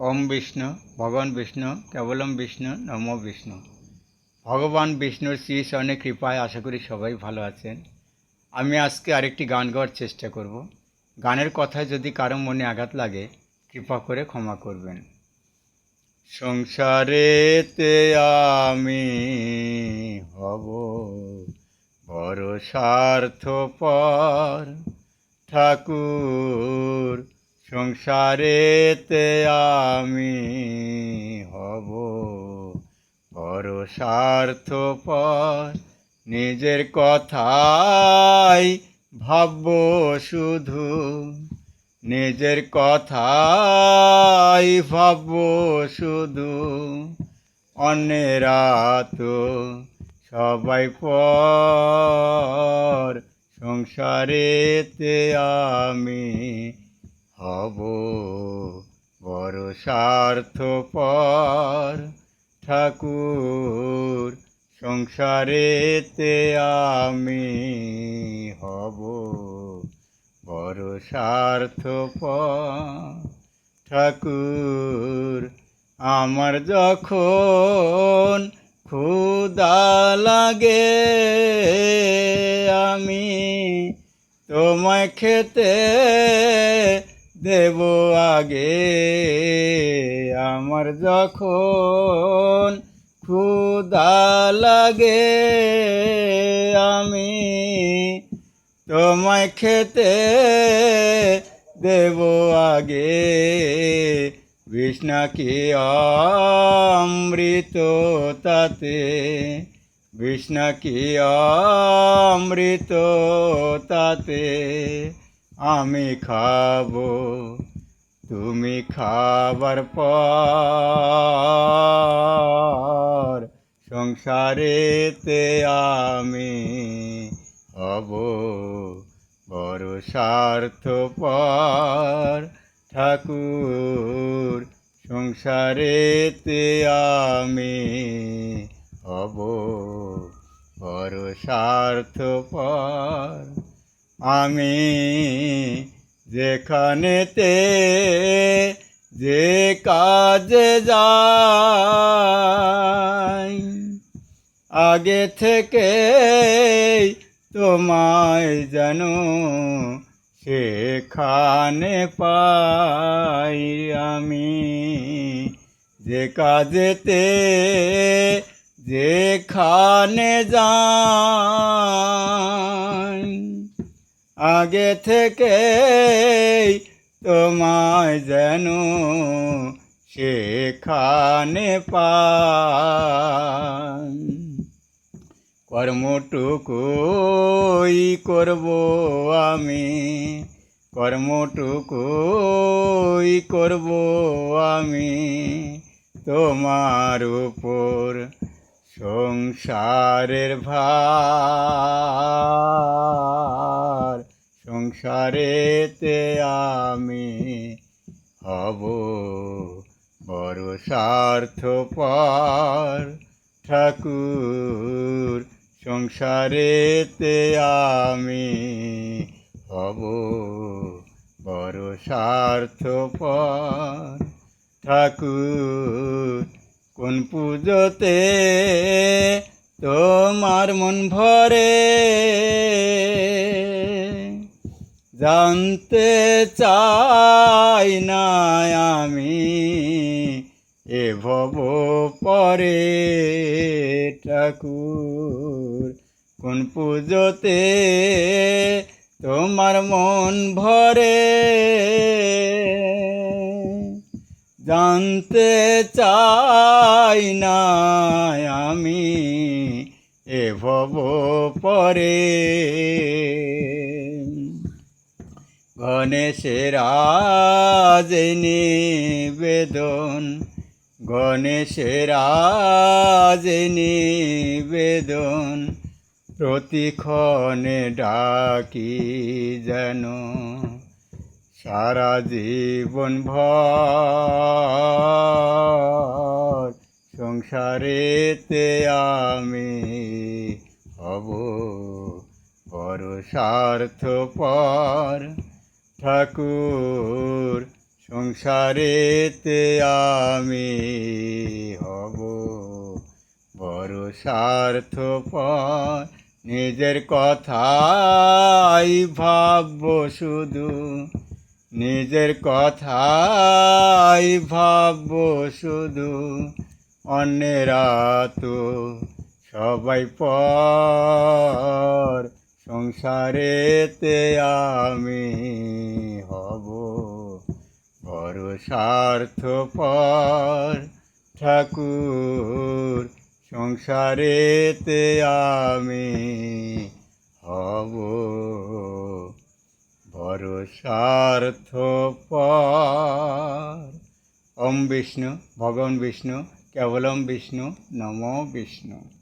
ওম বিষ্ণু, ভগবান বিষ্ণু, কেবলম বিষ্ণু, নমো বিষ্ণু। ভগবান বিষ্ণুর শ্রীচরণে কৃপায় আশা করি সবাই ভালো আছেন। আমি আজকে আরেকটি গান গাওয়ার চেষ্টা করব। গানের কথায় যদি কারো মনে আঘাত লাগে, কৃপা করে ক্ষমা করবেন। সংসারেতে আমি হব বড় স্বার্থপর ঠাকুর, সংসারেতে আমি হব বড় স্বার্থপর। নিজের কথাই ভাবব শুধু, নিজের কথাই ভাবব শুধু, অন্যেরা তো সবাই পর। সংসারেতে আমি হব বড় স্বার্থপর ঠাকুর, সংসারেতে আমি হব বড় স্বার্থপর ঠাকুর। আমার যখন ক্ষুধা লাগে আমি তোমায় খেতে দেব আগে। আমার যখন ক্ষুধা লাগে আমি তোমায় খেতে দেব আগে। বিষ নাকি অমৃত তাতে, বিষ নাকি অমৃত তাতে, আমি খাবো তুমি খাবার পর। সংসারেতে আমি হব বড় স্বার্থপর ঠাকুর, সংসারেতে আমি হব বড় স্বার্থপর। আমি যেখানেতে যে কাজে যাই, আগে থেকে তোমায় যেন সেখানে পাই। আমি যে কাজেতে যেখানে যাই, আগে থেকে তোমায় যেন সেখানে পাই। কর্মটুকুই করব আমি, কর্মটুকুই করব আমি তোমার উপর সংসারের ভার। সংসারেতে আমি হব বড় স্বার্থপর ঠাকুর, সংসারেতে আমি হব বড় স্বার্থপর ঠাকুর। কোন পুজোতে তোমার মন ভরে জানতে চাই না আমি এ ভব পরে ঠাকুর। কোন পুজোতে তোমার মন ভরে জানতে চাই না আমি এ ভব পরে। গণেশের আজ নিবেদন, গণেশের আজ নিবেদন, প্রতিক্ষণে ডাকি যেন সারা জীবন ভর। সংসারেতে আমি হব বড় স্বার্থপর ঠাকুর, সংসারেতে আমি হব বড় স্বার্থপর, নিজের কথাই ভাবব শুধু, নিজের কথাই ভাবব শুধু, অন্যেরা তো সবাই পর, সংসারেতে আমি হব বড় স্বার্থপর। ঠাকুর, সংসারেতে আমি হব বড় স্বার্থপর। ওম বিষ্ণু, ভগবান বিষ্ণু, কেবলম বিষ্ণু, নমো বিষ্ণু।